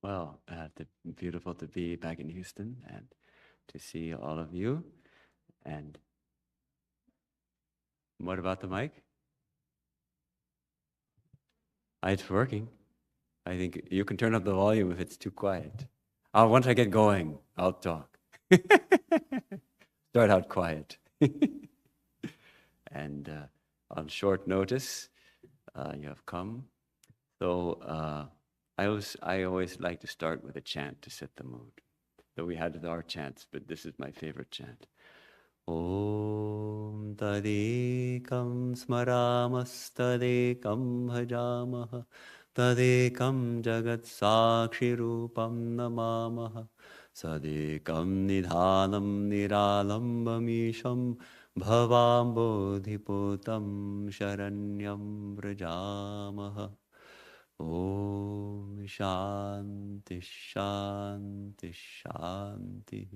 Well, beautiful to be back in Houston and to see all of you. And what about the mic? It's working. I think you can turn up the volume if it's too quiet. Once I get going, I'll talk. Start out quiet. And on short notice, you have come. So I always like to start with a chant to set the mood. So we had our chants, but this is my favorite chant. Om tadekam smaramasthadekam bhajamaha tadekam jagat sakshirupam namamaha sadekam nidhanam niralambamisham bhavam bodhiputam sharanyam vrajamaha. Om Shanti Shanti Shanti.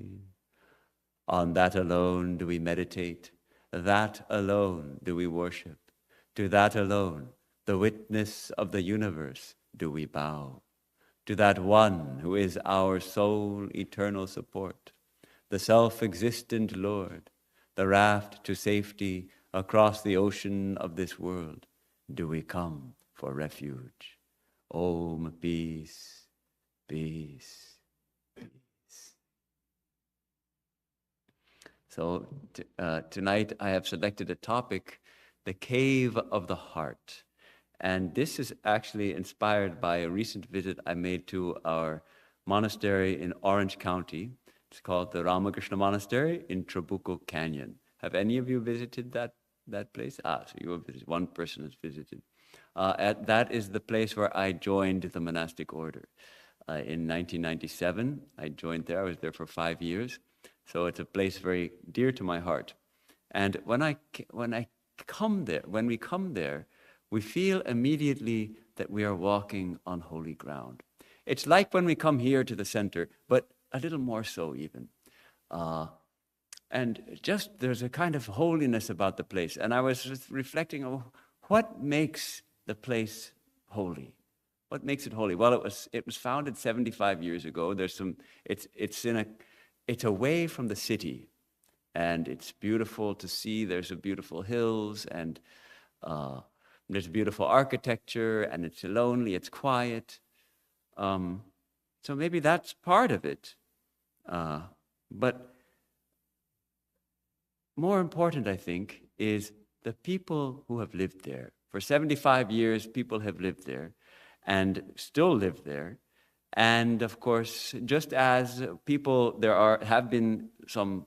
On that alone do we meditate. That alone do we worship. To that alone, the witness of the universe, do we bow. To that one who is our sole eternal support, the self-existent Lord, the raft to safety across the ocean of this world, do we come for refuge. Om, peace, peace, peace. So tonight I have selected a topic, the cave of the heart. And this is actually inspired by a recent visit I made to our monastery in Orange County. It's called the Ramakrishna Monastery in Trabuco Canyon. Have any of you visited that place? So you have visited. One person has visited. That is the place where I joined the monastic order. In 1997, I joined there. I was there for 5 years. So it's a place very dear to my heart. And when we come there, we feel immediately that we are walking on holy ground. It's like when we come here to the center, but a little more so even. And just there's a kind of holiness about the place. And I was just reflecting on what makes the place holy. What makes it holy? Well, it was founded 75 years ago. It's away from the city, and it's beautiful to see. There's beautiful hills, and there's beautiful architecture, and it's lonely. It's quiet. So maybe that's part of it. But more important, I think, is the people who have lived there. For 75 years, people have lived there and still live there. And of course, just as people, have been a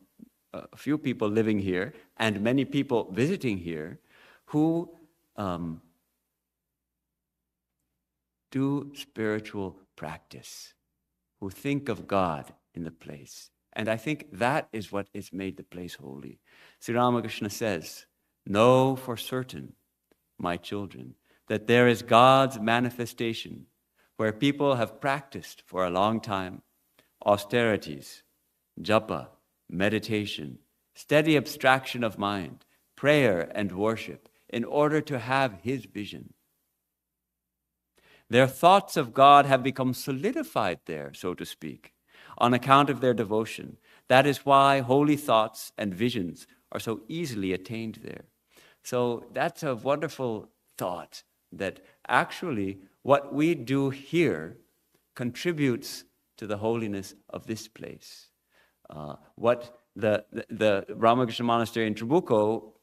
few people living here and many people visiting here who do spiritual practice, who think of God in the place. And I think that is what has made the place holy. Sri Ramakrishna says, "Know for certain, my children, that there is God's manifestation where people have practiced for a long time austerities, japa, meditation, steady abstraction of mind, prayer and worship in order to have His vision. Their thoughts of God have become solidified there, so to speak, on account of their devotion. That is why holy thoughts and visions are so easily attained there." So that's a wonderful thought, that actually what we do here contributes to the holiness of this place. What the Ramakrishna Monastery in Trabuco,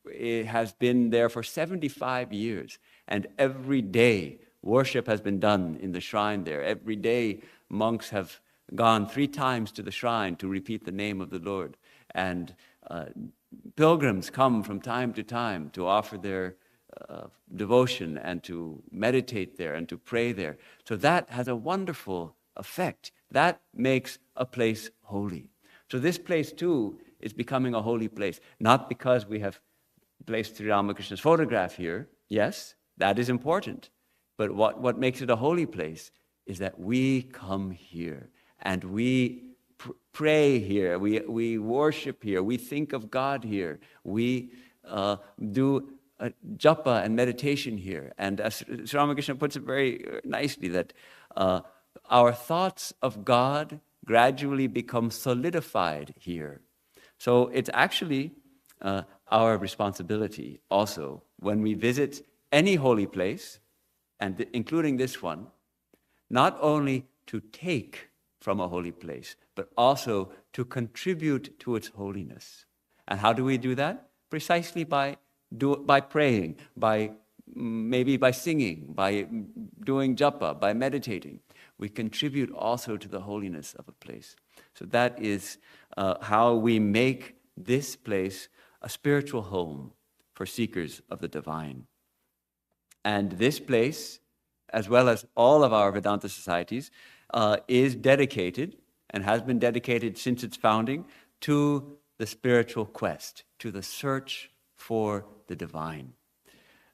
it has been there for 75 years, and every day worship has been done in the shrine there. Every day monks have gone 3 times to the shrine to repeat the name of the Lord, and pilgrims come from time to time to offer their devotion and to meditate there and to pray there. So that has a wonderful effect. That makes a place holy. So this place too is becoming a holy place, not because we have placed Sri Ramakrishna's photograph here. Yes, that is important. But what makes it a holy place is that we come here and we pray here, we worship here, we think of God here, we do japa and meditation here. And as Sri Ramakrishna puts it very nicely, that our thoughts of God gradually become solidified here. So it's actually our responsibility also when we visit any holy place, and including this one, not only to take from a holy place, but also to contribute to its holiness. And how do we do that? Precisely by praying, maybe by singing, by doing japa, by meditating. We contribute also to the holiness of a place. So that is how we make this place a spiritual home for seekers of the divine. And this place, as well as all of our Vedanta societies, is dedicated, and has been dedicated since its founding, to the spiritual quest, to the search for the divine.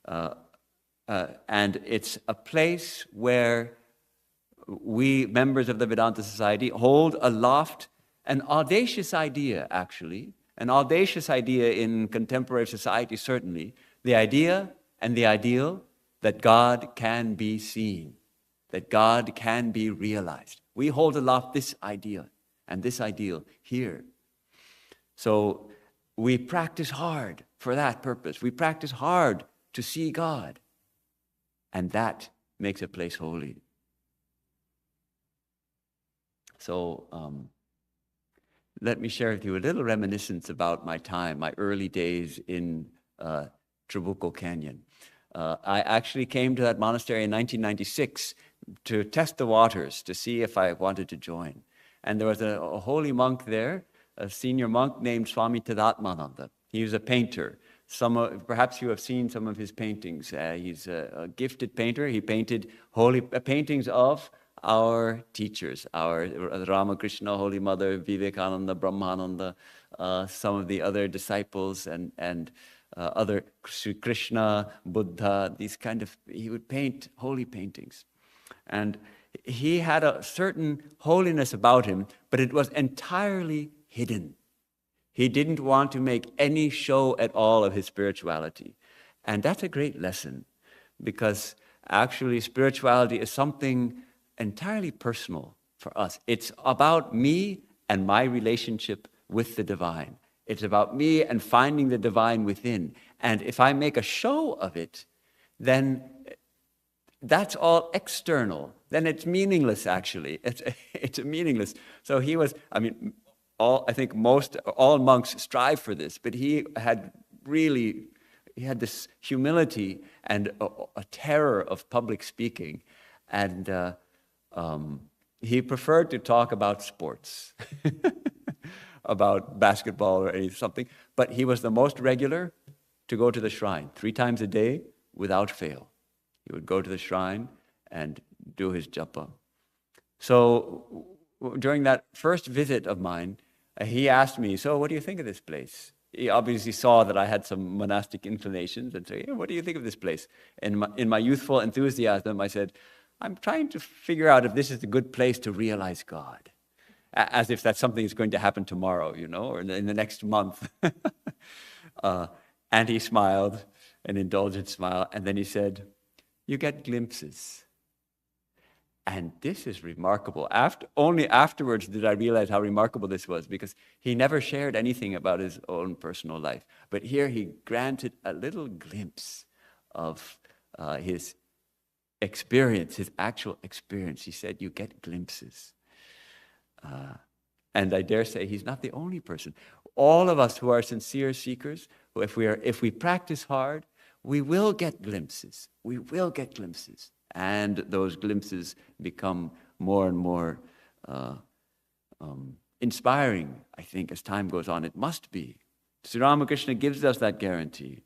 And it's a place where we, members of the Vedanta Society, hold aloft an audacious idea, actually, an audacious idea in contemporary society, certainly, the idea and the ideal that God can be seen, that God can be realized. We hold aloft this idea and this ideal here. So we practice hard for that purpose. We practice hard to see God, and that makes a place holy. So let me share with you a little reminiscence about my time, my early days in Trabuco Canyon. I actually came to that monastery in 1996 to test the waters, to see if I wanted to join. And there was a holy monk there, a senior monk named Swami Mahayogananda. He was a painter. Perhaps you have seen some of his paintings. He's a gifted painter. He painted holy paintings of our teachers, our Ramakrishna, Holy Mother, Vivekananda, Brahmananda, some of the other disciples, and other Sri Krishna, Buddha, he would paint holy paintings. And he had a certain holiness about him, but it was entirely hidden. He didn't want to make any show at all of his spirituality. And that's a great lesson, because actually spirituality is something entirely personal for us. It's about me and my relationship with the divine. It's about me and finding the divine within. And if I make a show of it, then that's all external. Then it's meaningless, actually. It's meaningless. So he was, all monks strive for this, but he had this humility and a terror of public speaking. And he preferred to talk about sports, about basketball or something, but he was the most regular to go to the shrine 3 times a day without fail. He would go to the shrine and do his japa. So during that first visit of mine, he asked me, "So what do you think of this place?" He obviously saw that I had some monastic inclinations and said, "What do you think of this place?" In my youthful enthusiasm, I said, "I'm trying to figure out if this is a good place to realize God." As if that's something that's going to happen tomorrow, or in the next month. And he smiled, an indulgent smile, and then he said, "You get glimpses." And this is remarkable. Only afterwards did I realize how remarkable this was, because he never shared anything about his own personal life. But here he granted a little glimpse of his experience, his actual experience. He said, "You get glimpses." And I dare say he's not the only person. All of us who are sincere seekers, if we practice hard, we will get glimpses. We will get glimpses. And those glimpses become more and more inspiring, I think, as time goes on. It must be. Sri Ramakrishna gives us that guarantee.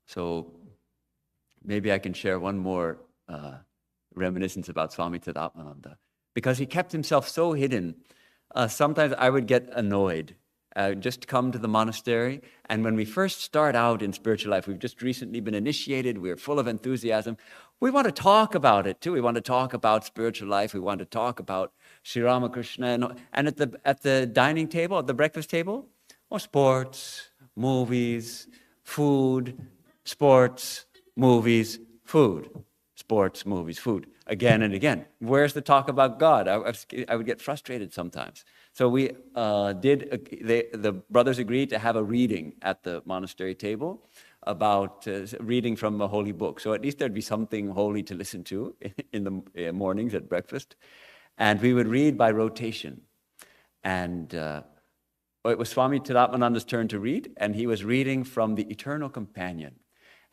So maybe I can share one more reminiscence about Swami Mahayogananda. Because he kept himself so hidden, sometimes I would get annoyed. Just come to the monastery, and when we first start out in spiritual life, we've just recently been initiated, we're full of enthusiasm, we want to talk about it too. We want to talk about spiritual life, we want to talk about Sri Ramakrishna, and at the dining table, at the breakfast table, sports, movies, food, sports, movies, food, sports, movies, food. again and again. Where's the talk about God? I would get frustrated sometimes. So we the brothers agreed to have a reading at the monastery table about reading from a holy book. So at least there'd be something holy to listen to in the mornings at breakfast. And we would read by rotation. And it was Swami Chidatmananda's turn to read, and he was reading from The Eternal Companion.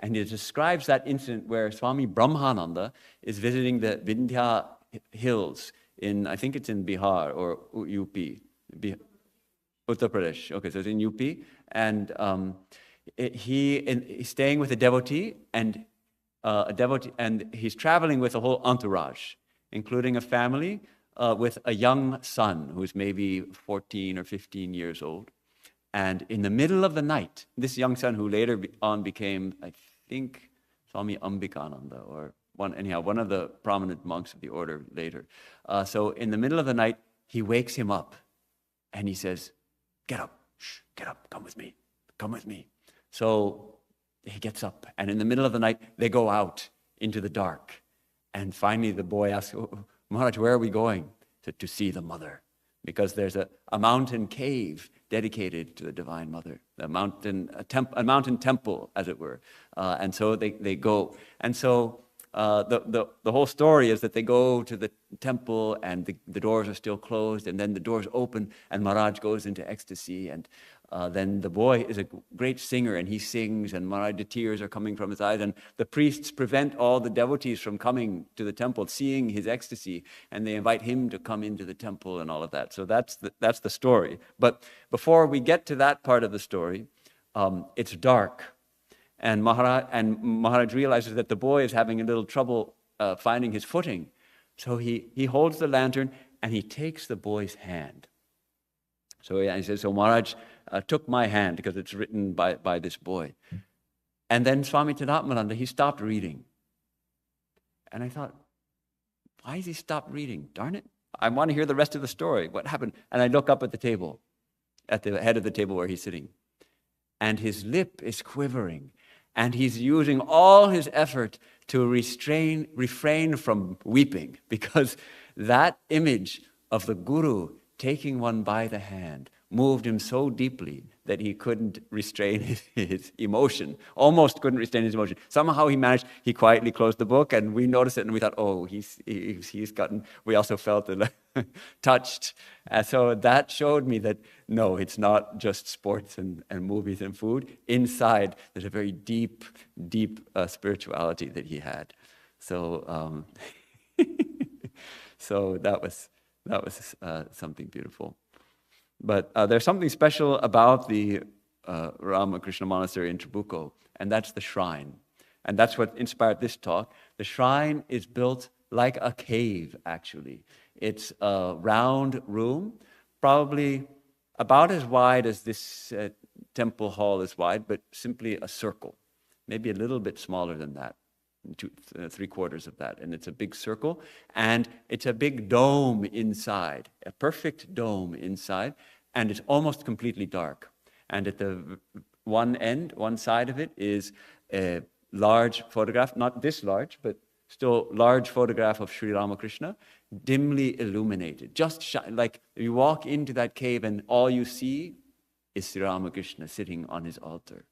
And he describes that incident where Swami Brahmananda is visiting the Vindhya hills in, I think it's in Bihar or UP, Uttar Pradesh. Okay, so it's in UP. And he's staying with a devotee, and he's traveling with a whole entourage, including a family with a young son who's maybe 14 or 15 years old. And in the middle of the night, this young son who later on became, I think, Swami Ambikananda, or one of the prominent monks of the order later. So in the middle of the night, he wakes him up and he says, "Get up, shh, get up, come with me, come with me." So he gets up, and in the middle of the night, they go out into the dark. And finally the boy asks, "Oh, Maharaj, where are we going?" He said, "To see the mother, because there's a mountain cave dedicated to the Divine Mother, a mountain temple, as it were." And so they go. And so the whole story is that they go to the temple, and the doors are still closed, and then the doors open, and Maharaj goes into ecstasy, and then the boy is a great singer, and he sings, and Maharaj, the tears are coming from his eyes, and the priests prevent all the devotees from coming to the temple, seeing his ecstasy, and they invite him to come into the temple and all of that. So that's the story. But before we get to that part of the story, it's dark. And Maharaj realizes that the boy is having a little trouble finding his footing. So he holds the lantern and he takes the boy's hand. So he says, "So Maharaj took my hand," because it's written by this boy. And then Swami Chidatmananda, he stopped reading. And I thought, why has he stopped reading? Darn it. I want to hear the rest of the story. What happened? And I look up at the table, at the head of the table where he's sitting. And his lip is quivering. And he's using all his effort to refrain from weeping, because that image of the Guru taking one by the hand moved him so deeply that he couldn't restrain his emotion, almost couldn't restrain his emotion. Somehow he quietly closed the book, and we noticed it, and we thought, oh, he's gotten, we also felt touched. And so that showed me that, no, it's not just sports and movies and food. Inside, there's a very deep spirituality that he had. So, so that was something beautiful. But there's something special about the Ramakrishna Monastery in Trabuco, and that's the shrine. And that's what inspired this talk. The shrine is built like a cave, actually. It's a round room, probably about as wide as this temple hall is wide, but simply a circle, maybe a little bit smaller than that. 3/4 of that, and it's a big circle, and it's a big dome inside, a perfect dome inside, and it's almost completely dark. And at the one side of it is a large photograph, not this large, but still large photograph of Sri Ramakrishna, dimly illuminated, just like you walk into that cave and all you see is Sri Ramakrishna sitting on his altar.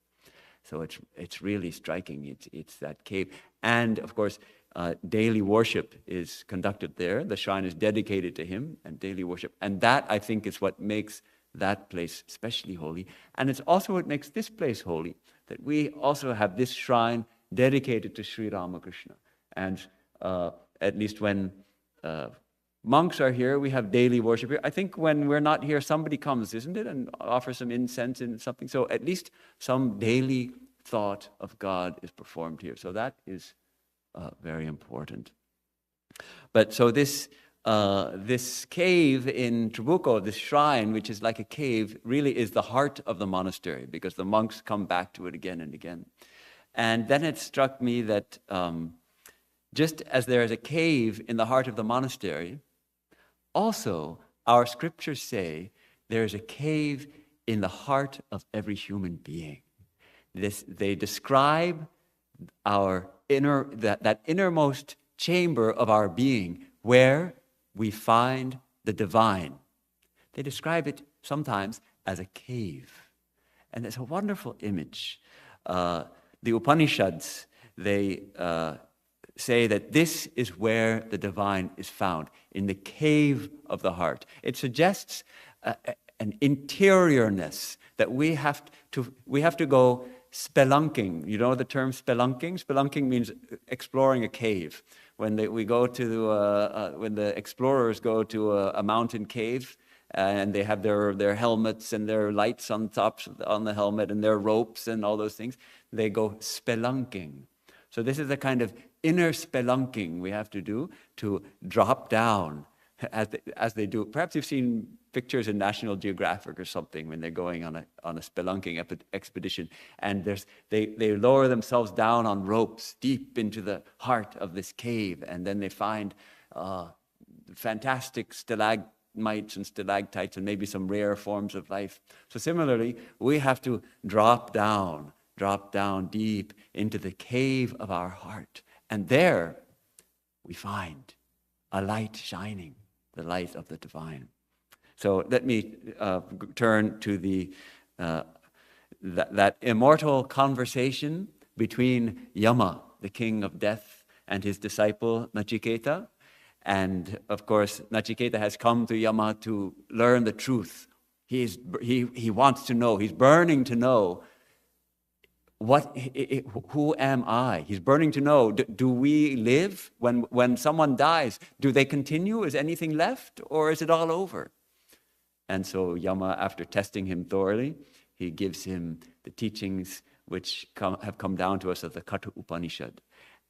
So it's really striking. It's that cave. And of course, daily worship is conducted there. The shrine is dedicated to him, and daily worship. And that, I think, is what makes that place especially holy. And it's also what makes this place holy, that we also have this shrine dedicated to Sri Ramakrishna. And at least when monks are here, we have daily worship here. I think when we're not here, somebody comes, isn't it, and offers some incense and something. So at least some daily thought of God is performed here. So that is very important. But so this cave in Trabuco, this shrine, which is like a cave, really is the heart of the monastery, because the monks come back to it again and again. And then it struck me that just as there is a cave in the heart of the monastery, also our scriptures say there is a cave in the heart of every human being. They describe our that innermost chamber of our being where we find the divine. They describe it sometimes as a cave. And it's a wonderful image. The Upanishads, they say that this is where the divine is found, in the cave of the heart. It suggests an interiorness that we have to go spelunking. You know the term spelunking? Spelunking means exploring a cave. When when the explorers go to a mountain cave, and they have their helmets and their lights on the helmet and their ropes and all those things, they go spelunking. So this is a kind of inner spelunking we have to do to drop down as they do. Perhaps you've seen pictures in National Geographic or something when they're going on a spelunking expedition, and they lower themselves down on ropes deep into the heart of this cave, and then they find fantastic stalagmites and stalactites and maybe some rare forms of life. So similarly, we have to drop down deep into the cave of our heart. And there we find a light shining, the light of the divine. So let me turn to that immortal conversation between Yama, the king of death, and his disciple Nachiketa. And of course, Nachiketa has come to Yama to learn the truth. He wants to know, he's burning to know who am I? He's burning to know, do we live? When someone dies, do they continue? Is anything left, or is it all over? And so Yama, after testing him thoroughly, he gives him the teachings which have come down to us of the Katha Upanishad.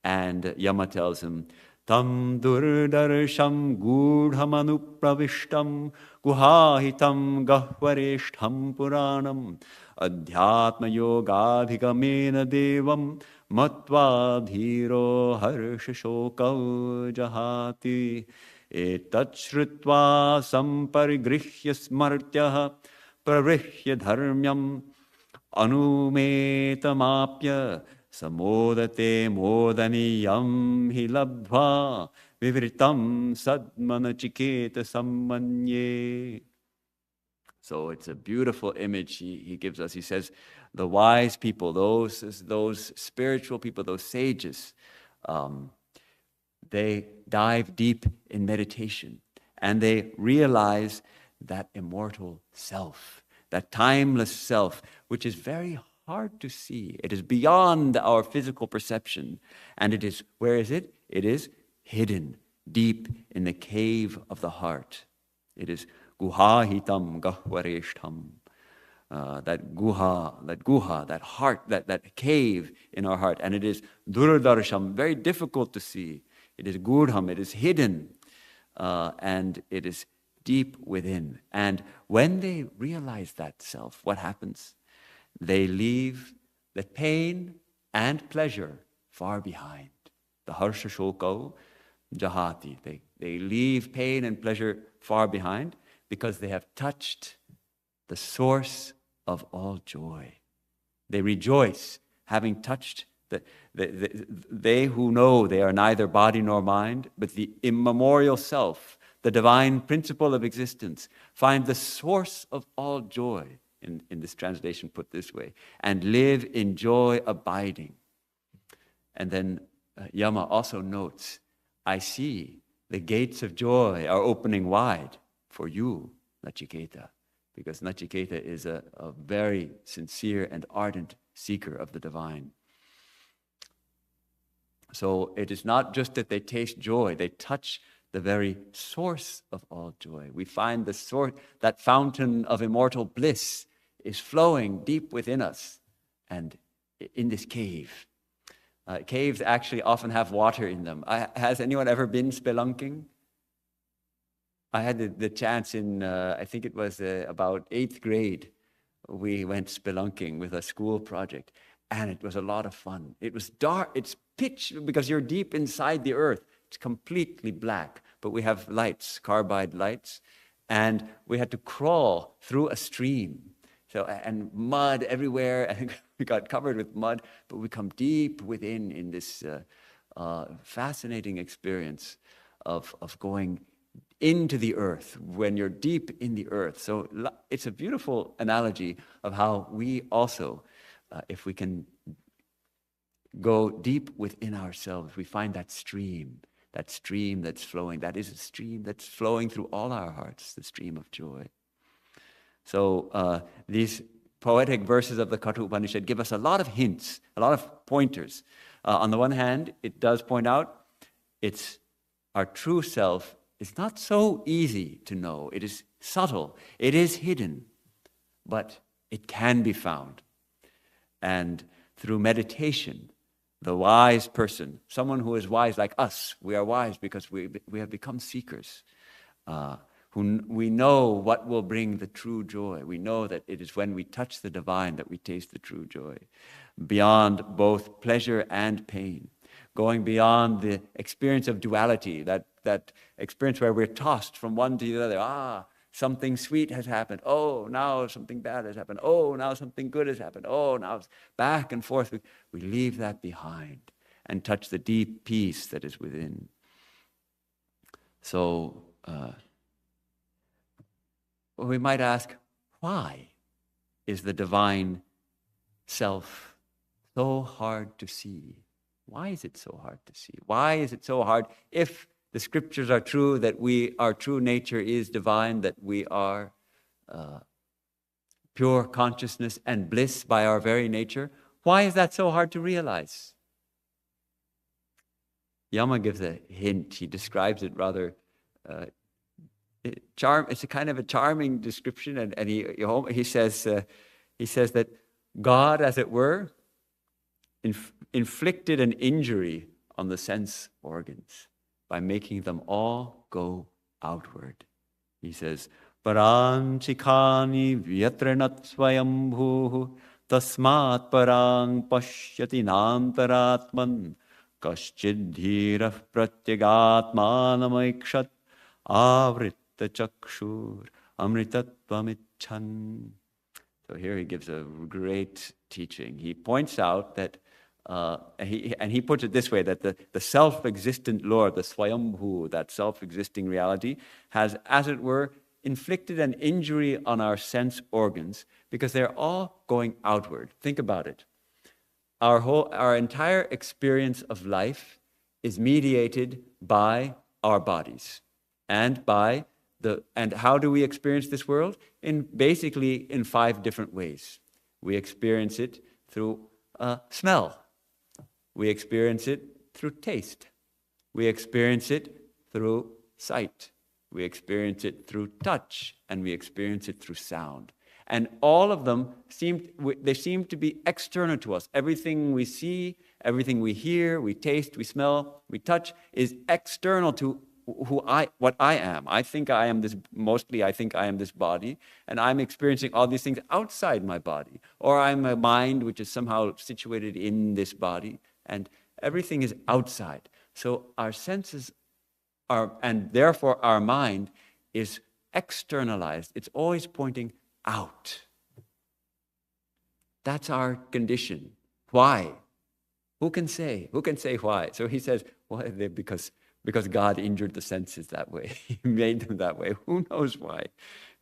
And Yama tells him, Tam durdarsham gudhamanupravishtam guhahitam gahvareshtham puranam adhyatma yogadhigamena devam matva dhiro harshashokau jahati etat samparigrihya smartyah pravrihya dharmyam anumetamapya samodate modaniyam hi labdva vivritam sadmanachiketa sammanye. So it's a beautiful image he gives us. He says, the wise people, those spiritual people, those sages, they dive deep in meditation and they realize that immortal self, that timeless self, which is very hard to see. It is beyond our physical perception. And it is, where is it? It is hidden deep in the cave of the heart. It is guhahitam gahvareshtham. That guha, that heart, that cave in our heart. And it is durdarsham, very difficult to see. It is gudham, it is hidden. And it is deep within. And when they realize that self, what happens? They leave the pain and pleasure far behind. The harsha shokau jahati. They leave pain and pleasure far behind because they have touched the source of all joy. They rejoice having touched they who know they are neither body nor mind, but the immemorial self, the divine principle of existence, find the source of all joy. In this translation put this way, and live in joy abiding. And then Yama also notes, I see the gates of joy are opening wide for you, Nachiketa, because Nachiketa is a very sincere and ardent seeker of the divine. So it is not just that they taste joy, they touch the very source of all joy. We find the source, that fountain of immortal bliss is flowing deep within us and in this cave. Caves actually often have water in them. Has anyone ever been spelunking? I had the chance in, I think it was about 8th grade, we went spelunking with a school project, and it was a lot of fun. It was dark, it's pitch, because you're deep inside the earth. It's completely black, but we have lights, carbide lights, and we had to crawl through a stream. So, and mud everywhere, and we got covered with mud, but we come deep within in this fascinating experience of going into the earth when you're deep in the earth. So it's a beautiful analogy of how we also, if we can go deep within ourselves, we find that stream that's flowing. That is a stream that's flowing through all our hearts, the stream of joy. So these poetic verses of the Katha Upanishad give us a lot of hints, a lot of pointers. On the one hand, it does point out it's our true self is not so easy to know. It is subtle. It is hidden, but it can be found. And through meditation, the wise person, someone who is wise like us, we are wise because we have become seekers, we know what will bring the true joy. We know that it is when we touch the divine that we taste the true joy, beyond both pleasure and pain, going beyond the experience of duality, that experience where we're tossed from one to the other. Something sweet has happened. Oh, now something bad has happened. Oh, now something good has happened. Oh, now it's back and forth. We leave that behind and touch the deep peace that is within. So we might ask, why is the divine self so hard to see? Why is it so hard to see? Why is it so hard, if the scriptures are true, that our true nature is divine, that we are pure consciousness and bliss by our very nature? Why is that so hard to realize? Yama gives a hint. He describes it rather it's a kind of a charming description, and he says that God, as it were, inflicted an injury on the sense organs by making them all go outward. He says, Param chikani vyatranat swayambhu tasmat parang pashyati nantaratman kaschidhira pratyagatmanamaikshat avritta chakshur amritattvamichan. So here he gives a great teaching. He points out that and he puts it this way, that the self-existent Lord, the Swayambhu, that self-existing reality, has, as it were, inflicted an injury on our sense organs because they're all going outward. Think about it. Our entire experience of life is mediated by our bodies and and how do we experience this world? Basically in 5 different ways. We experience it through smell. We experience it through taste. We experience it through sight. We experience it through touch, and we experience it through sound. And all of them seem to be external to us. Everything we see, everything we hear, we taste, we smell, we touch is external to what I am. I think I am this body, and I'm experiencing all these things outside my body. Or I'm a mind which is somehow situated in this body, and everything is outside. So our senses and therefore our mind is externalized. It's always pointing out. That's our condition. Why? Who can say? Who can say why? So he says, well, because God injured the senses that way. He made them that way. Who knows why?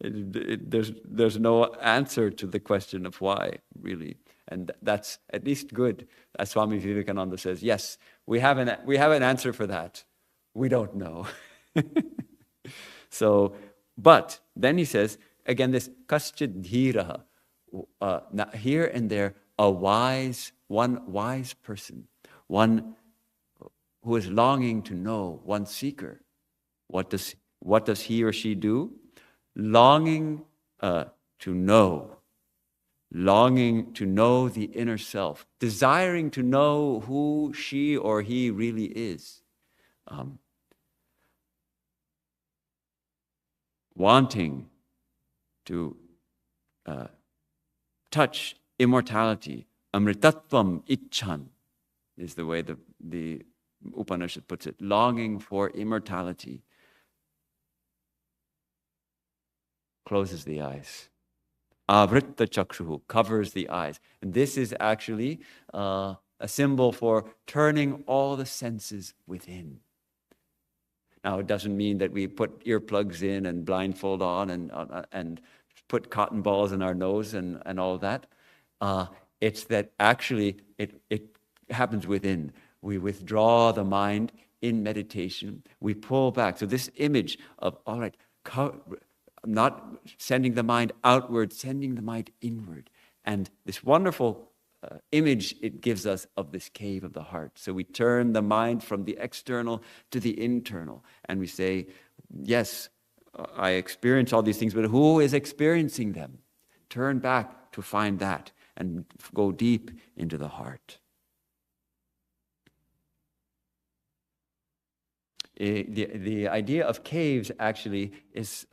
There's no answer to the question of why, really. And that's at least good. As Swami Vivekananda says, yes, we have an answer for that. We don't know. So, but then he says, again, this kaschid dhiraha, here and there, one wise person, one who is longing to know, one seeker. What does he or she do? Longing to know the inner self, desiring to know who she or he really is, wanting to touch immortality. Amritattvam icchan is the way the Upanishad puts it, longing for immortality. Closes the eyes. Avritta chakshuhu, covers the eyes. And this is actually a symbol for turning all the senses within. Now, it doesn't mean that we put earplugs in and blindfold on and put cotton balls in our nose and all that. It's that actually it happens within. We withdraw the mind in meditation. We pull back. So this image of, all right, not sending the mind outward, sending the mind inward. And this wonderful image it gives us of this cave of the heart. So we turn the mind from the external to the internal. And we say, yes, I experience all these things, but who is experiencing them? Turn back to find that and go deep into the heart. The idea of caves actually is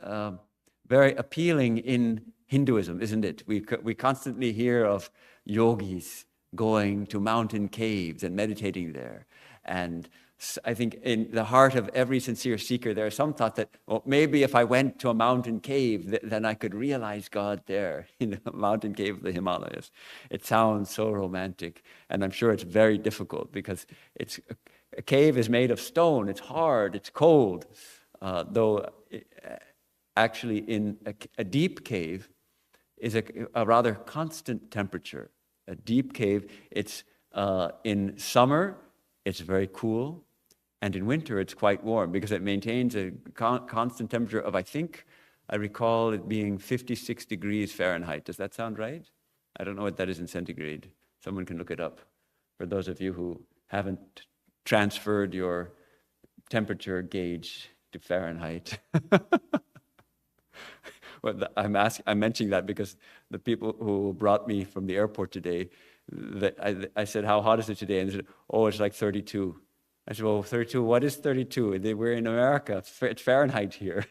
very appealing in Hinduism, isn't it? We constantly hear of yogis going to mountain caves and meditating there. And I think in the heart of every sincere seeker, there is some thought that, well, maybe if I went to a mountain cave, then I could realize God there in the mountain cave of the Himalayas. It sounds so romantic, and I'm sure it's very difficult because a cave is made of stone. It's hard, it's cold, though actually in a deep cave is a rather constant temperature. A deep cave, it's in summer, it's very cool, and in winter, it's quite warm because it maintains a constant temperature of, I recall it being 56 degrees Fahrenheit. Does that sound right? I don't know what that is in centigrade. Someone can look it up. For those of you who haven't transferred your temperature gauge to Fahrenheit. Well, I'm mentioning that because the people who brought me from the airport today, I said, how hot is it today? And they said, oh, it's like 32. I said, well, 32, what is 32? We're in America, it's Fahrenheit here.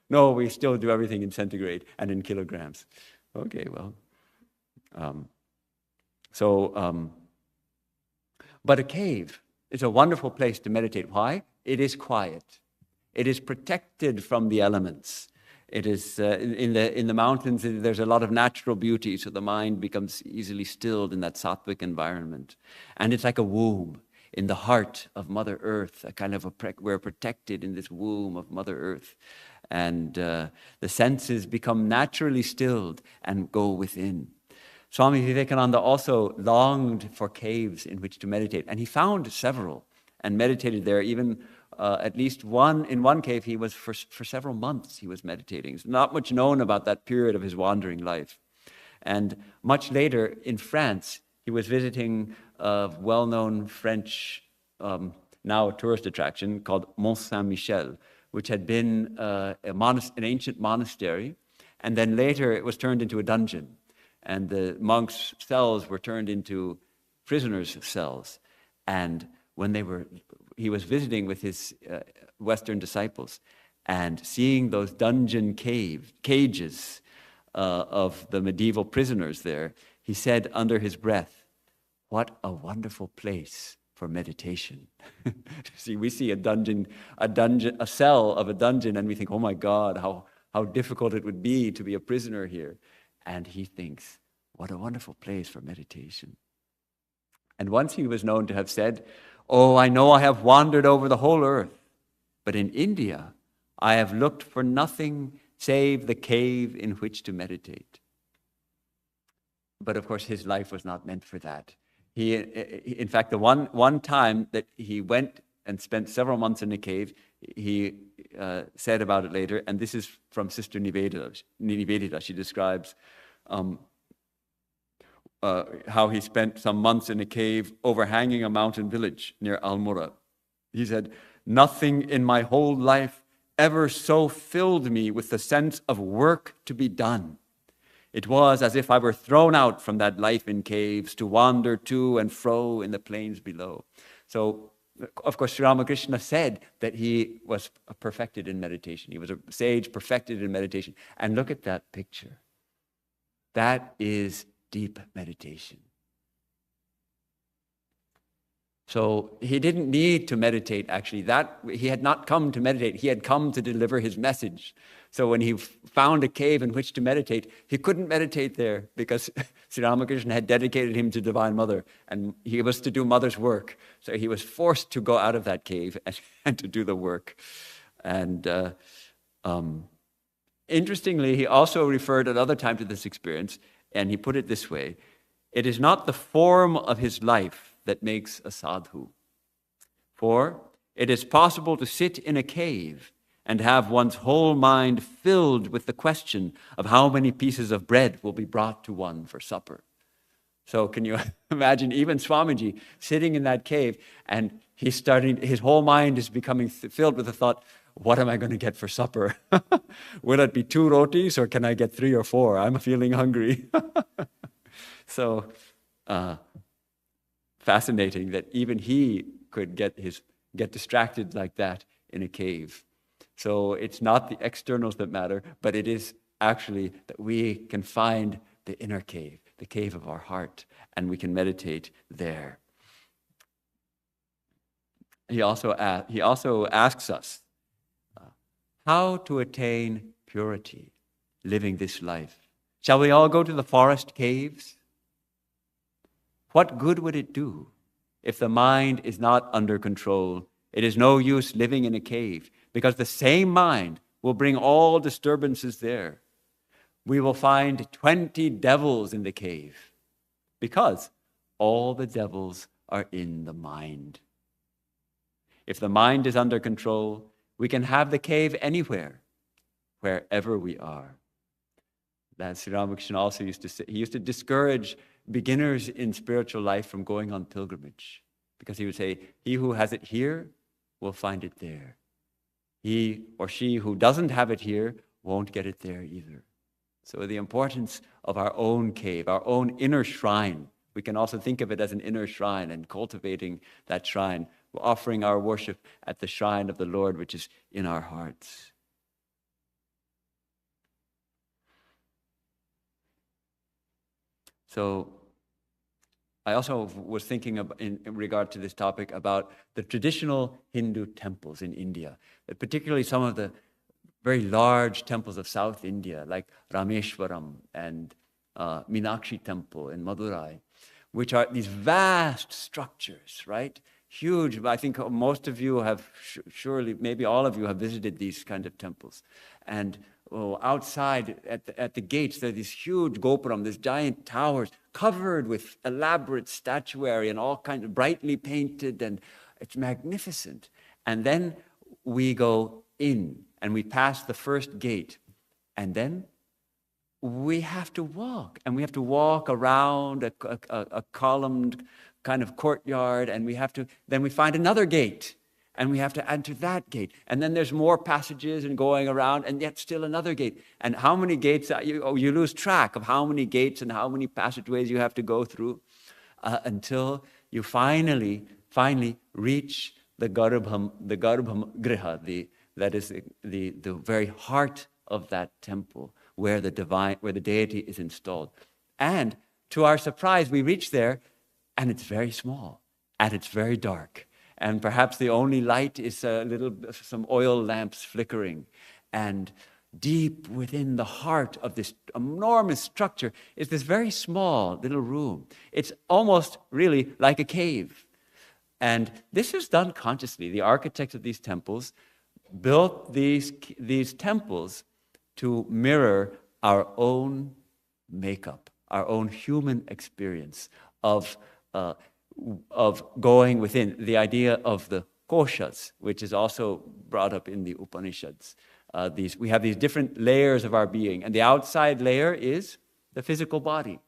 No, we still do everything in centigrade and in kilograms. Okay, well. But a cave is a wonderful place to meditate. Why? It is quiet. It is protected from the elements. It is in the mountains. There's a lot of natural beauty, so the mind becomes easily stilled in that sattvic environment. And it's like a womb in the heart of Mother Earth. We're protected in this womb of Mother Earth, and the senses become naturally stilled and go within. Swami Vivekananda also longed for caves in which to meditate, and he found several and meditated there. Even at least in one cave, he was for several months he was meditating. There's not much known about that period of his wandering life. And much later in France, he was visiting a well-known French, now a tourist attraction called Mont Saint-Michel, which had been an ancient monastery, and then later it was turned into a dungeon. And the monks' cells were turned into prisoners' cells. And when he was visiting with his Western disciples and seeing those dungeon cages of the medieval prisoners there, he said under his breath, "What a wonderful place for meditation." See, we see a cell of a dungeon, and we think, oh my God, how difficult it would be to be a prisoner here. And he thinks, what a wonderful place for meditation. And once he was known to have said, "Oh, I know I have wandered over the whole earth, but in India I have looked for nothing save the cave in which to meditate." But of course, his life was not meant for that. In fact, the one time that he went and spent several months in a cave, he said about it later, and this is from Sister Nivedita. She describes how he spent some months in a cave overhanging a mountain village near Almora. He said, "Nothing in my whole life ever so filled me with the sense of work to be done. It was as if I were thrown out from that life in caves to wander to and fro in the plains below." So, of course, Sri Ramakrishna said that he was perfected in meditation. He was a sage perfected in meditation. And look at that picture. That is deep meditation. So he didn't need to meditate, actually. That he had not come to meditate. He had come to deliver his message. So when he found a cave in which to meditate, he couldn't meditate there because Sri Ramakrishna had dedicated him to Divine Mother, and he was to do Mother's work. So he was forced to go out of that cave and to do the work. And interestingly, he also referred another time to this experience, and he put it this way: it is not the form of his life that makes a sadhu. For it is possible to sit in a cave and have one's whole mind filled with the question of how many pieces of bread will be brought to one for supper. So can you imagine even Swamiji sitting in that cave, and his whole mind is becoming filled with the thought, what am I going to get for supper? Will it be 2 rotis or can I get 3 or 4? I'm feeling hungry. So, fascinating that even he could get distracted like that in a cave. So it's not the externals that matter, but it is actually that we can find the inner cave, the cave of our heart, and we can meditate there. He also asks us how to attain purity, living this life. Shall we all go to the forest caves? What good would it do if the mind is not under control? It is no use living in a cave, because the same mind will bring all disturbances there. We will find 20 devils in the cave, because all the devils are in the mind. If the mind is under control, we can have the cave anywhere, wherever we are. That Sri Ramakrishna also used to say. He used to discourage beginners in spiritual life from going on pilgrimage, because he would say, he who has it here will find it there. He or she who doesn't have it here won't get it there either. So the importance of our own cave, our own inner shrine, we can also think of it as an inner shrine, and cultivating that shrine, offering our worship at the shrine of the Lord, which is in our hearts. So I also was thinking in regard to this topic about the traditional Hindu temples in India, particularly some of the very large temples of South India, like Rameshwaram and Meenakshi Temple in Madurai, which are these vast structures, right? Huge. I think most of you have, surely, maybe all of you have visited these kind of temples. And outside at the gates, there are these huge gopuram, these giant towers covered with elaborate statuary and all kinds of brightly painted, and it's magnificent. And then we go in and we pass the first gate, and then we have to walk, and we have to walk around a columned kind of courtyard, and then we find another gate, and we have to enter that gate. And then there's more passages and going around, and yet still another gate. And how many gates, you lose track of how many gates and how many passageways you have to go through until you finally reach the Garbham Griha, that is the very heart of that temple where the deity is installed. And to our surprise, we reach there, and it's very small, and it's very dark. And perhaps the only light is some oil lamps flickering. And deep within the heart of this enormous structure is this very small little room. It's almost really like a cave. And this is done consciously. The architects of these temples built these temples to mirror our own makeup, our own human experience of going within, the idea of the koshas, which is also brought up in the Upanishads. We have these different layers of our being, and the outside layer is the physical body.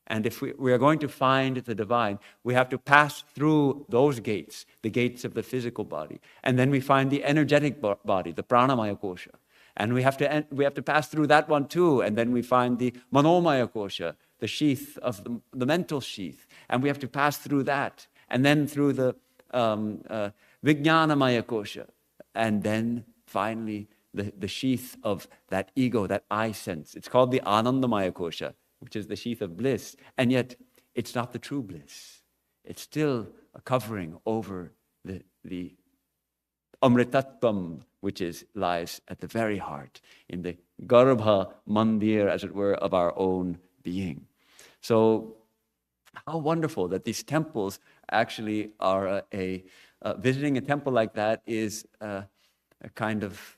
And if we are going to find the divine, we have to pass through those gates, the gates of the physical body. And then we find the energetic body, the pranamaya kosha. And we have to pass through that one too. And then we find the manomaya kosha, the sheath of the mental sheath. And we have to pass through that. And then through the vijnanamaya kosha. And then finally the sheath of that ego, that I sense. It's called the anandamaya kosha, which is the sheath of bliss. And yet it's not the true bliss. It's still a covering over the Amritattvam, which lies at the very heart, in the Garbha Mandir, as it were, of our own being. So how wonderful that these temples actually are visiting a temple like that is a kind of,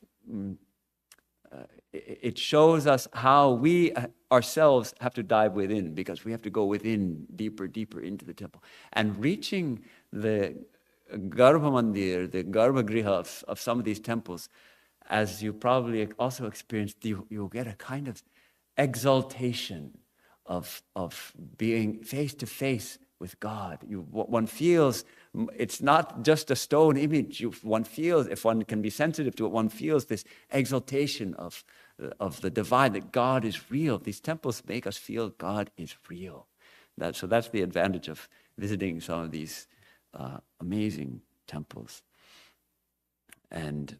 it shows us how we ourselves have to dive within, because we have to go within, deeper, deeper into the temple. And reaching the Garbha Mandir, the Garbha Griha of some of these temples, as you probably also experienced, you'll get a kind of exaltation of being face to face with God. One feels, it's not just a stone image. One feels, if one can be sensitive to it, one feels this exaltation of the divine, that God is real. These temples make us feel God is real. So that's the advantage of visiting some of these amazing temples. And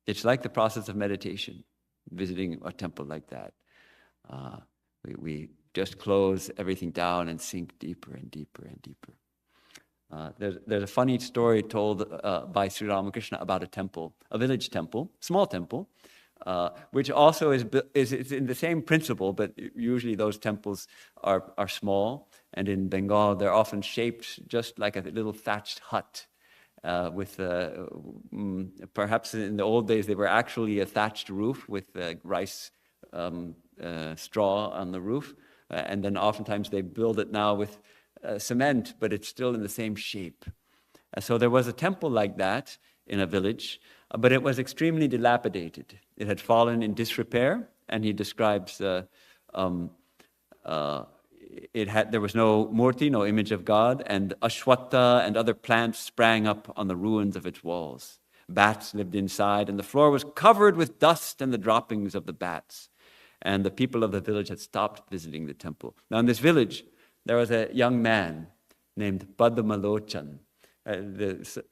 it's like the process of meditation, visiting a temple like that. We just close everything down and sink deeper and deeper and deeper. There's a funny story told by Sri Ramakrishna about a temple, a village temple, small temple, which also is in the same principle, but usually those temples are small. And in Bengal, they're often shaped just like a little thatched hut. With perhaps in the old days, they were actually a thatched roof with rice straw on the roof. And then oftentimes they build it now with cement, but it's still in the same shape. So there was a temple like that in a village, but it was extremely dilapidated. It had fallen in disrepair, and he describes there was no murti, no image of God, and ashwatha and other plants sprang up on the ruins of its walls. Bats lived inside, and the floor was covered with dust and the droppings of the bats. And the people of the village had stopped visiting the temple. Now in this village, there was a young man named Padmalochan.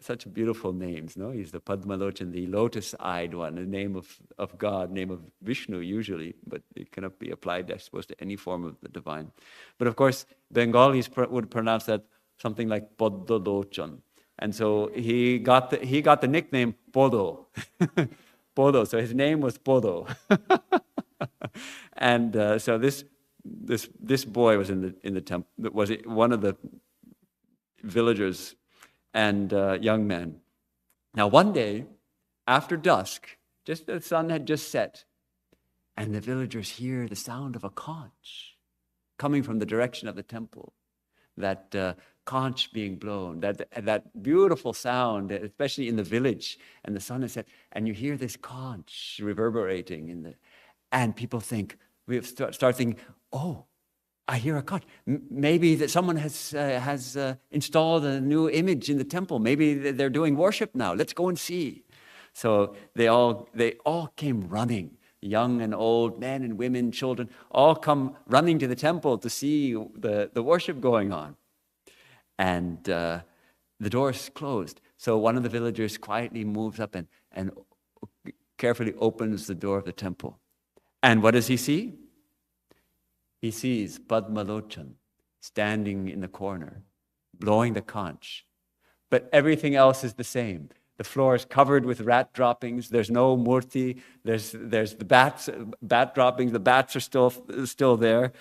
Such beautiful names, no? He's the Padmalochan, the lotus-eyed one, the name of God, name of Vishnu usually, but it cannot be applied, I suppose, to any form of the divine. But of course, Bengalis would pronounce that something like Poddolochan. And so he got the nickname Podo. Podo, so his name was Podo. And so this boy was in the temple, was one of the villagers and young men. Now one day, after dusk, just the sun had just set, and the villagers hear the sound of a conch coming from the direction of the temple. That conch being blown, that beautiful sound, especially in the village, and the sun has set, and you hear this conch reverberating and people think, we start thinking, oh, I hear a conch. Maybe that someone has installed a new image in the temple. Maybe they're doing worship now. Let's go and see. So they all came running, young and old, men and women, children, all come running to the temple to see the worship going on. And the doors closed. So one of the villagers quietly moves up and carefully opens the door of the temple. And what does he see? He sees Padmalochan standing in the corner, blowing the conch. But everything else is the same. The floor is covered with rat droppings. There's no murti. There's the bat droppings. The bats are still there.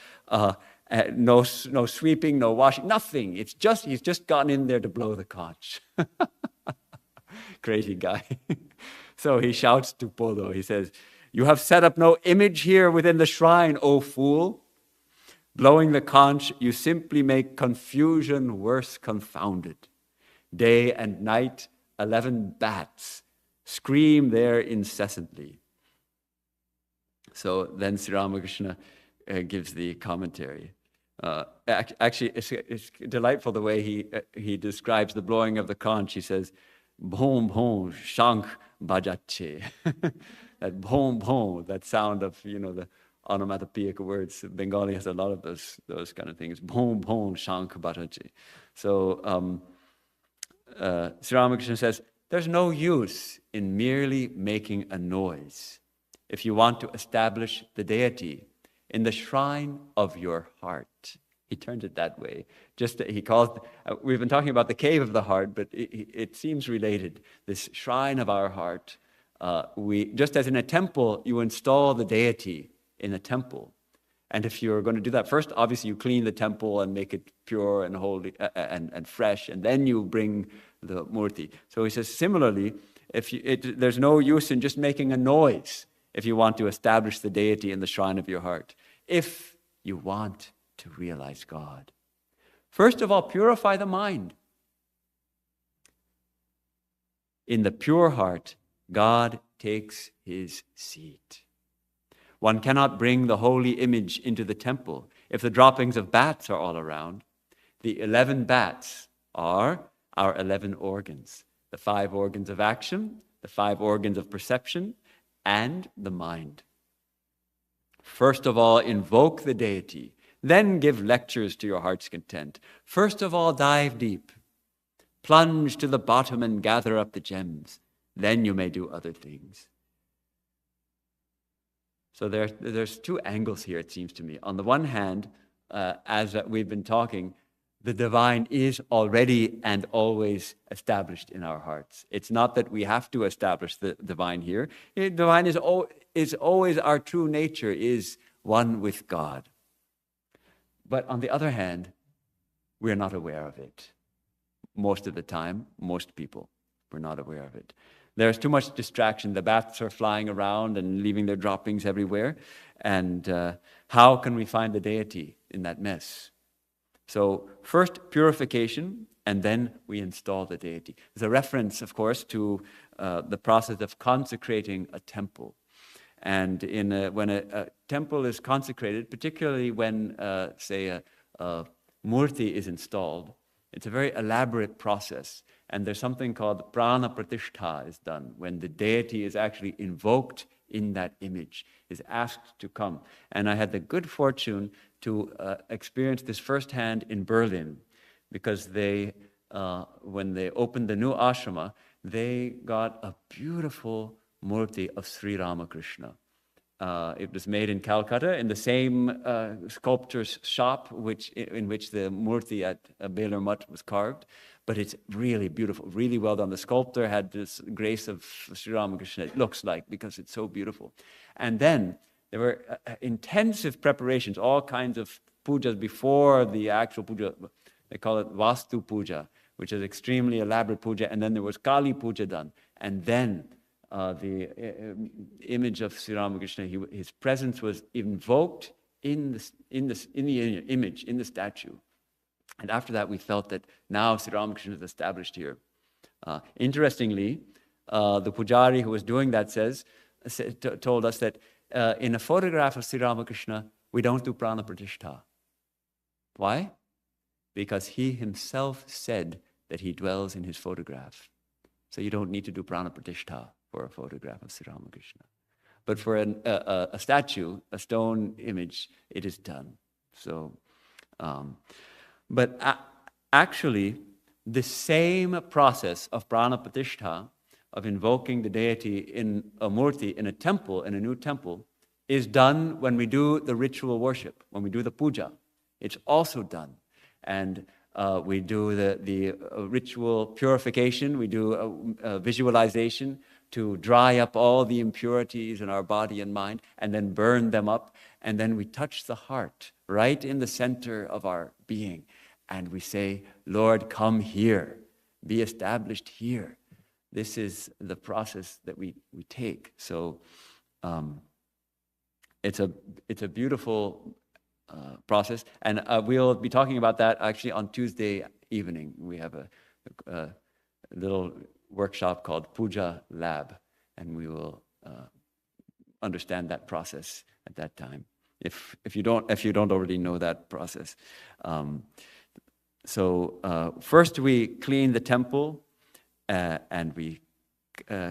No sweeping, no washing, nothing. He's just gotten in there to blow the conch. Crazy guy. So he shouts to Podo. He says, "You have set up no image here within the shrine, O fool. Blowing the conch, you simply make confusion worse confounded. Day and night, 11 bats scream there incessantly." So then Sri Ramakrishna gives the commentary. Actually, it's delightful the way he describes the blowing of the conch. He says, "Bhom bhom shank bajache." That bhom bhom, that sound of the onomatopoeic words. Bengali has a lot of those kind of things. Bhom bhom shank bajache. So Sri Ramakrishna says, there's no use in merely making a noise. If you want to establish the deity in the shrine of your heart. He turned it that way. He calls, we've been talking about the cave of the heart, but it seems related. This shrine of our heart. Just as in a temple, you install the deity in a temple. And if you're going to do that, first, obviously, you clean the temple and make it pure and holy and fresh, and then you bring the murti. So he says, similarly, there's no use in just making a noise if you want to establish the deity in the shrine of your heart. If you want to realize God, first of all, purify the mind. In the pure heart, God takes his seat. One cannot bring the holy image into the temple if the droppings of bats are all around. The 11 bats are our 11 organs, the 5 organs of action, the 5 organs of perception, and the mind. First of all, invoke the deity, then give lectures to your heart's content. First of all, dive deep, plunge to the bottom and gather up the gems. Then you may do other things. So there's 2 angles here, it seems to me. On the one hand, as we've been talking, the divine is already and always established in our hearts. It's not that we have to establish the divine here. The divine is always our true nature, is one with God. But on the other hand, we're not aware of it. Most of the time, most people, we're not aware of it. There's too much distraction. The bats are flying around and leaving their droppings everywhere. And how can we find the deity in that mess? So first, purification, and then we install the deity. There's a reference, of course, to the process of consecrating a temple. And when a temple is consecrated, particularly when, say, a murti is installed, it's a very elaborate process. And there's something called prana pratishtha is done, when the deity is actually invoked in that image, is asked to come. And I had the good fortune to experience this firsthand in Berlin, because when they opened the new ashrama, they got a beautiful murti of Sri Ramakrishna. It was made in Calcutta in the same sculptor's shop in which the murti at Belur Mutt was carved. But it's really beautiful, really well done. The sculptor had this grace of Sri Ramakrishna, it looks like, because it's so beautiful. And then there were intensive preparations, all kinds of pujas before the actual puja. They call it Vastu Puja, which is extremely elaborate puja. And then there was Kali Puja done. And then the image of Sri Ramakrishna, his presence was invoked in the image, in the statue. And after that, we felt that now Sri Ramakrishna is established here. Interestingly, the pujari who was doing that told us that in a photograph of Sri Ramakrishna, we don't do prana pratishtha. Why? Because he himself said that he dwells in his photograph. So you don't need to do prana pratishtha for a photograph of Sri Ramakrishna. But for a statue, a stone image, it is done. So, but actually, the same process of prana pratishtha, of invoking the deity in a murti, in a temple, in a new temple, is done when we do the ritual worship, when we do the puja. It's also done. And we do the ritual purification, we do a visualization to dry up all the impurities in our body and mind, and then burn them up. And then we touch the heart, right in the center of our being. And we say, Lord, come here, be established here. This is the process that we take. So it's a beautiful process. And we'll be talking about that actually on Tuesday evening. We have a little workshop called Puja Lab, and we will understand that process at that time. If you don't already know that process. So first we clean the temple and we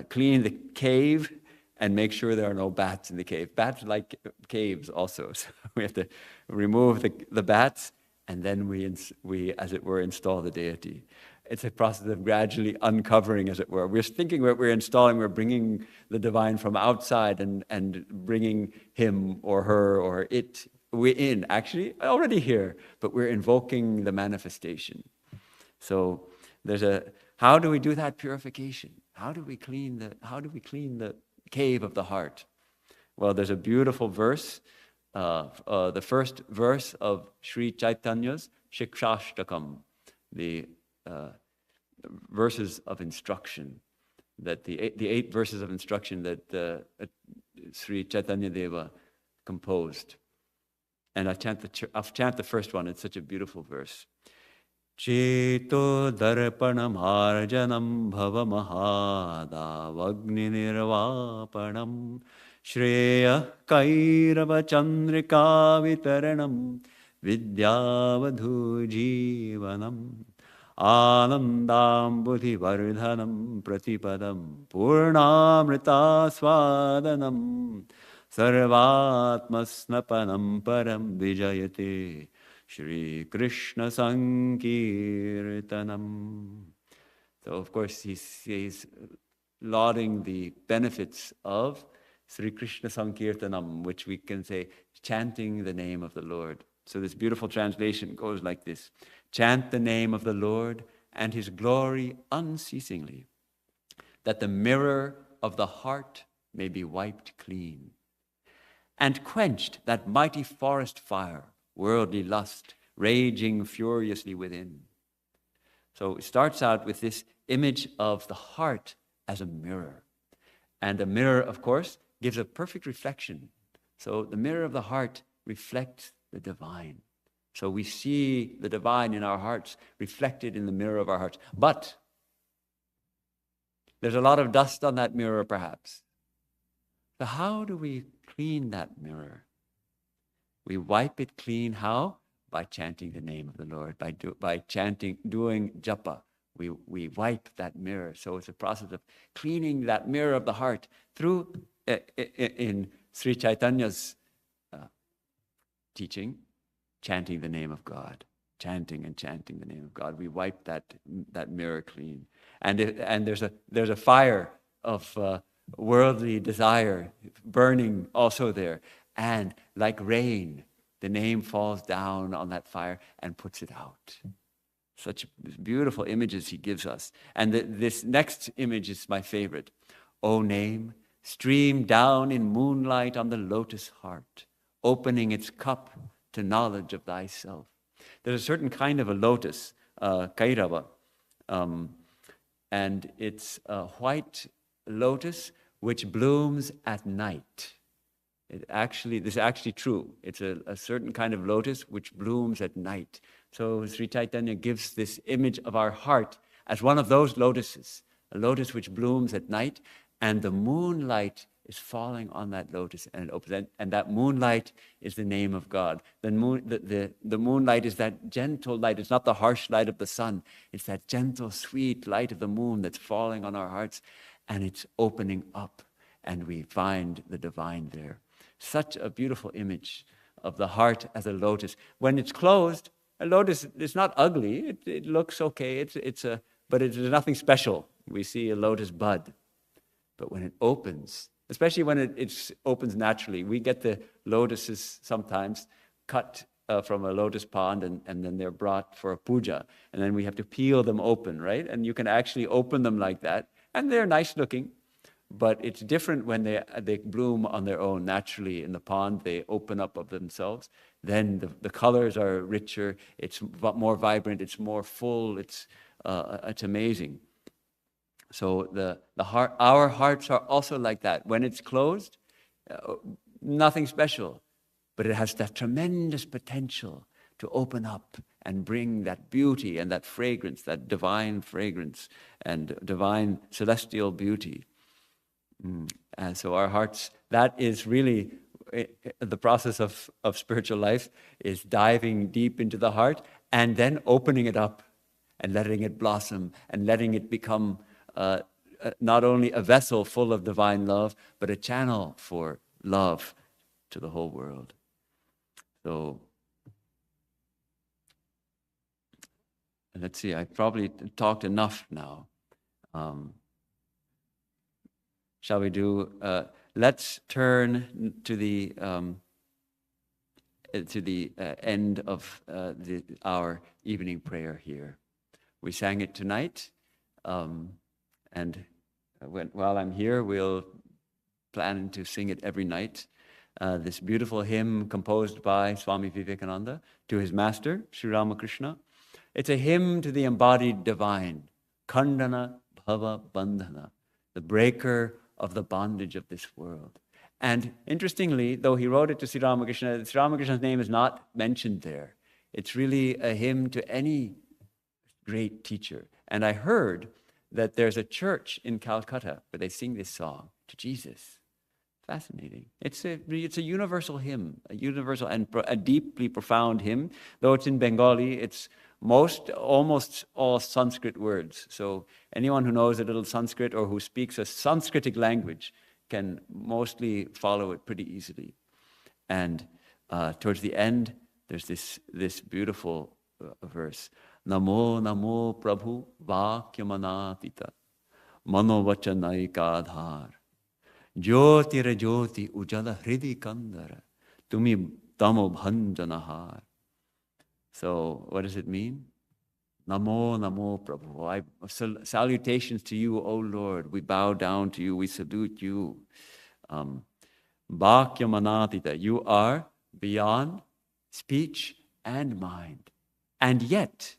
clean the cave and make sure there are no bats in the cave. Bats like caves also, so we have to remove the bats, and then we, as it were, install the deity. it's a process of gradually uncovering, as it were. We're thinking what we're installing, we're bringing the divine from outside and bringing him or her or it, we're in, actually, already here, but we're invoking the manifestation. So how do we do that purification? How do we clean the cave of the heart? Well, there's a beautiful verse, the first verse of Sri Chaitanya's Shikshashtakam, the verses of instruction, that the eight verses of instruction that Sri Chaitanya Deva composed. And I'll chant the first one. It's such a beautiful verse. Cheto darpanam arjanam bhava mahadavagni nirvapanam shreya kairava chandrika vitaranam vidyavadhu jivanam anandam buddhi vardhanam pratipadam purnamrita swadanam sarvatmasnapanam param vijayate Shri Krishna Sankirtanam. So, of course, he's lauding the benefits of Sri Krishna Sankirtanam, which we can say, chanting the name of the Lord. So this beautiful translation goes like this: chant the name of the Lord and his glory unceasingly, that the mirror of the heart may be wiped clean, and quenched that mighty forest fire, worldly lust, raging furiously within. So it starts out with this image of the heart as a mirror. And a mirror, of course, gives a perfect reflection. So the mirror of the heart reflects the divine. So we see the divine in our hearts reflected in the mirror of our hearts. But there's a lot of dust on that mirror, perhaps. So how do we clean that mirror? We wipe it clean. How? By chanting the name of the Lord, by chanting, doing japa. We wipe that mirror. So it's a process of cleaning that mirror of the heart through, in Sri Chaitanya's teaching, chanting the name of God. Chanting and chanting the name of God. We wipe that mirror clean. And there's a fire of worldly desire burning also there. And like rain, the name falls down on that fire and puts it out. Such beautiful images he gives us. And this next image is my favorite. O name, stream down in moonlight on the lotus heart, opening its cup to knowledge of thyself. There's a certain kind of a lotus, Kairava, and it's a white lotus which blooms at night. This is actually true. It's a certain kind of lotus which blooms at night. So Sri Chaitanya gives this image of our heart as one of those lotuses, a lotus which blooms at night, and the moonlight is falling on that lotus, and it opens. And that moonlight is the name of God. The moonlight is that gentle light. It's not the harsh light of the sun. It's that gentle, sweet light of the moon that's falling on our hearts, and it's opening up, and we find the divine there. Such a beautiful image of the heart as a lotus. When it's closed, a lotus is not ugly. It looks okay. But it's nothing special. We see a lotus bud. But when it opens, especially when it opens naturally, we get the lotuses sometimes cut from a lotus pond, and then they're brought for a puja. And then we have to peel them open, right? And you can actually open them like that. And they're nice looking. But it's different when they bloom on their own naturally in the pond. They open up of themselves. Then the colors are richer. It's more vibrant. It's more full. It's amazing. So our hearts are also like that. When it's closed, nothing special, but it has that tremendous potential to open up and bring that beauty and that fragrance, that divine fragrance and divine celestial beauty. And so our hearts, that is really the process of spiritual life, is diving deep into the heart and then opening it up and letting it blossom and letting it become not only a vessel full of divine love, but a channel for love to the whole world. So let's see, I've probably talked enough now. Shall we do, let's turn to the end of our evening prayer here. We sang it tonight, and while I'm here, we'll plan to sing it every night. This beautiful hymn composed by Swami Vivekananda to his master, Sri Ramakrishna. It's a hymn to the embodied divine, Khandana Bhava Bandhana, the breaker of the bondage of this world. And interestingly, though he wrote it to Sri Ramakrishna's name is not mentioned there. It's really a hymn to any great teacher. And I heard that there's a church in Calcutta where they sing this song to Jesus. Fascinating. It's a universal hymn, a universal and a deeply profound hymn. Though it's in Bengali, it's almost all Sanskrit words. So anyone who knows a little Sanskrit or who speaks a Sanskritic language can mostly follow it pretty easily. And towards the end, there's this beautiful verse. Namo namo prabhu vakyamanatita mano vachanaikadhar jyotira jyoti ujala hridi kandara tumi tamo bhanjanahar. So what does it mean? Namo namo prabhu. Salutations to you, O Lord. We bow down to you. We salute you. Bhakyamanatita. You are beyond speech and mind. And yet,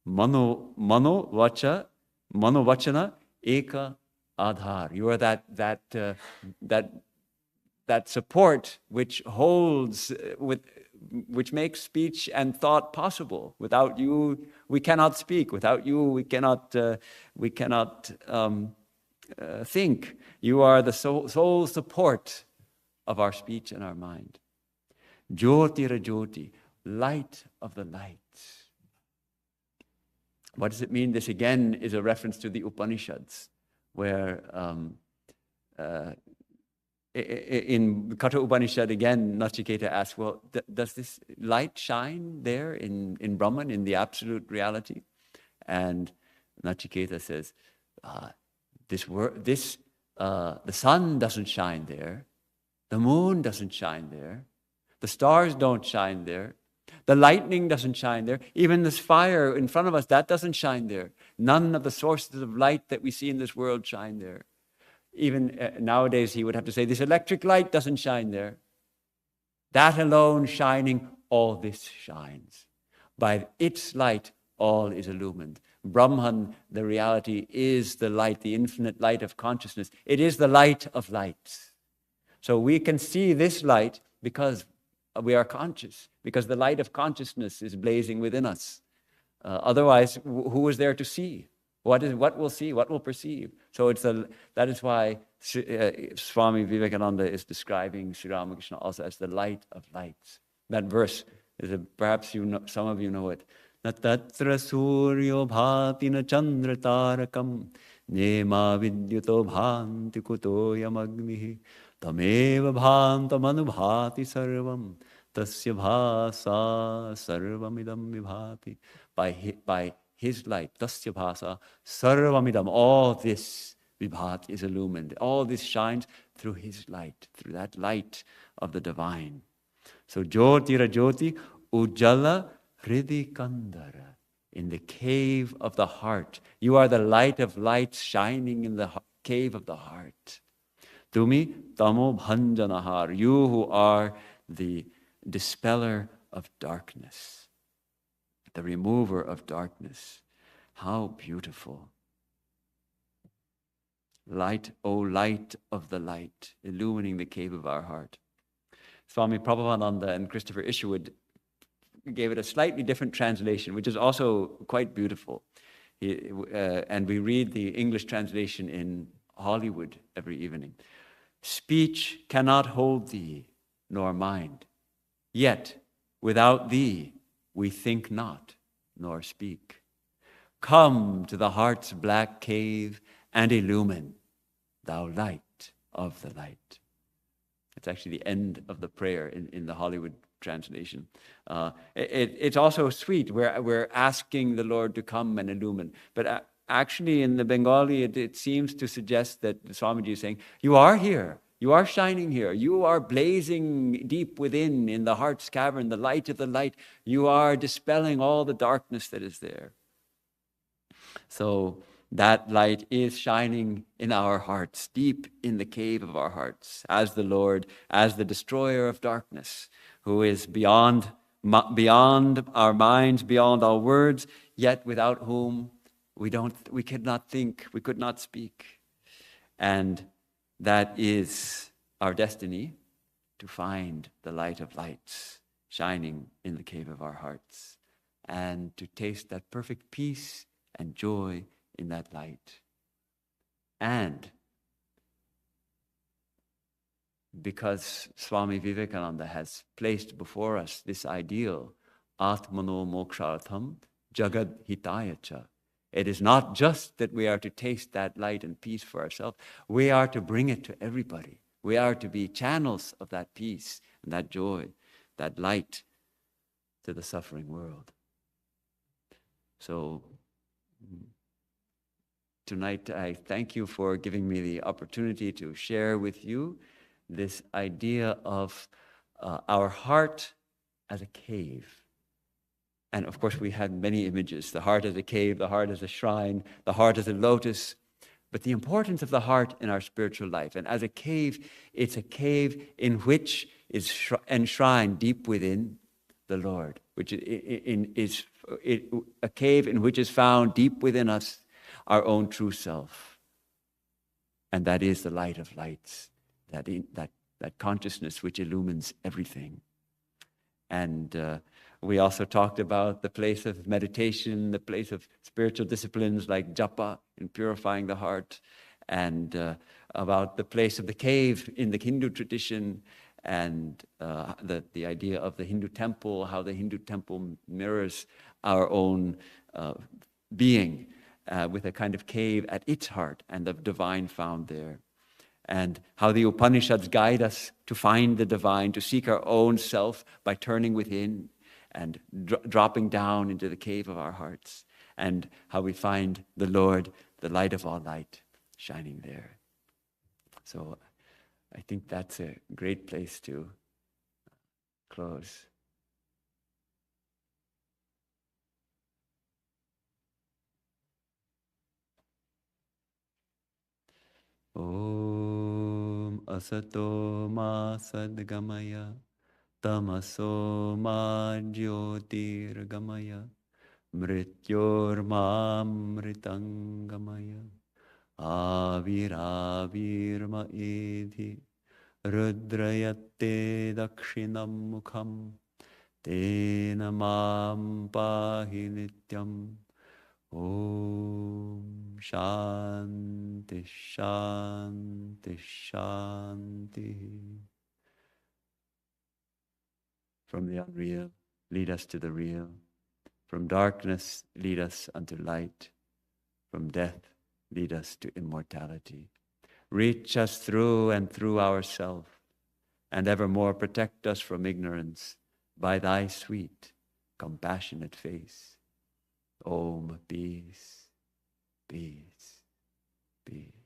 mano vachana eka adhar. You are that support which holds which makes speech and thought possible. Without you, we cannot speak. Without you, we cannot think. You are the sole support of our speech and our mind. Jyotira jyoti, light of the light. What does it mean? This again is a reference to the Upanishads, where in Katha Upanishad again, Nachiketa asks, well, does this light shine there in Brahman, in the absolute reality? And Nachiketa says, the sun doesn't shine there, the moon doesn't shine there, the stars don't shine there, the lightning doesn't shine there, even this fire in front of us, that doesn't shine there. None of the sources of light that we see in this world shine there. Even nowadays, he would have to say, this electric light doesn't shine there. That alone shining, all this shines. By its light, all is illumined. Brahman, the reality, is the light, the infinite light of consciousness. It is the light of lights. So we can see this light because we are conscious, because the light of consciousness is blazing within us. Otherwise, who is there to see? What will see? What will perceive? So that is why Swami Vivekananda is describing Sri Ramakrishna also as the light of lights. That verse is perhaps some of you know it. Na tatra suryo bhati na chandra tarakam nema vidyuto bhanti kuto yamagnihi tameva bhantam anubhati sarvam tasya bhasa sarvamidam vibhati. By his light, tasya bhasa sarvamidam, all this vibhati is illumined. All this shines through his light, through that light of the divine. So jyotira jyoti ujala hridi kandara, in the cave of the heart. You are the light of lights shining in the cave of the heart. Tumi tamo bhanjanahar, you who are the dispeller of darkness, the remover of darkness. How beautiful. Light, O light of the light, illumining the cave of our heart. Swami Prabhupada and Christopher Isherwood gave it a slightly different translation, which is also quite beautiful. And we read the English translation in Hollywood every evening. Speech cannot hold thee, nor mind. Yet, without thee, we think not, nor speak. Come to the heart's black cave and illumine, thou light of the light. It's actually the end of the prayer in the Hollywood translation. It's also sweet. We're asking the Lord to come and illumine. But actually in the Bengali, it seems to suggest that Swamiji is saying, you are here. You are shining here. You are blazing deep within in the heart's cavern, the light of the light. You are dispelling all the darkness that is there. So that light is shining in our hearts, deep in the cave of our hearts, as the Lord, as the destroyer of darkness, who is beyond our minds, beyond our words, yet without whom we could not think, we could not speak. And that is our destiny, to find the light of lights shining in the cave of our hearts, and to taste that perfect peace and joy in that light. And because Swami Vivekananda has placed before us this ideal, Atmano mokshartham jagad hitayacha. It is not just that we are to taste that light and peace for ourselves. We are to bring it to everybody. We are to be channels of that peace and that joy, that light to the suffering world. So tonight, I thank you for giving me the opportunity to share with you this idea of our heart as a cave. And of course, we had many images: the heart as a cave, the heart as a shrine, the heart as a lotus. But the importance of the heart in our spiritual life. And as a cave, it's a cave in which is enshrined deep within the Lord, which is a cave in which is found deep within us our own true self. And that is the light of lights, that consciousness which illumines everything. And we also talked about the place of meditation, the place of spiritual disciplines like japa in purifying the heart, and about the place of the cave in the Hindu tradition, and the idea of the Hindu temple, how the Hindu temple mirrors our own being with a kind of cave at its heart and the divine found there. And how the Upanishads guide us to find the divine, to seek our own self by turning within and dropping down into the cave of our hearts, and how we find the Lord, the light of all light, shining there. So I think that's a great place to close. Om asato ma sadgamaya tamaso ma jyotirgamaya mrityor ma mritangamaya aviravirma idhi rudrayate dakshinam mukham tena mam pahi nityam. Om Shanti Shanti Shanti. From the unreal, lead us to the real. From darkness, lead us unto light. From death, lead us to immortality. Reach us through and through ourself, and evermore protect us from ignorance by thy sweet, compassionate face. Om, peace, peace, peace.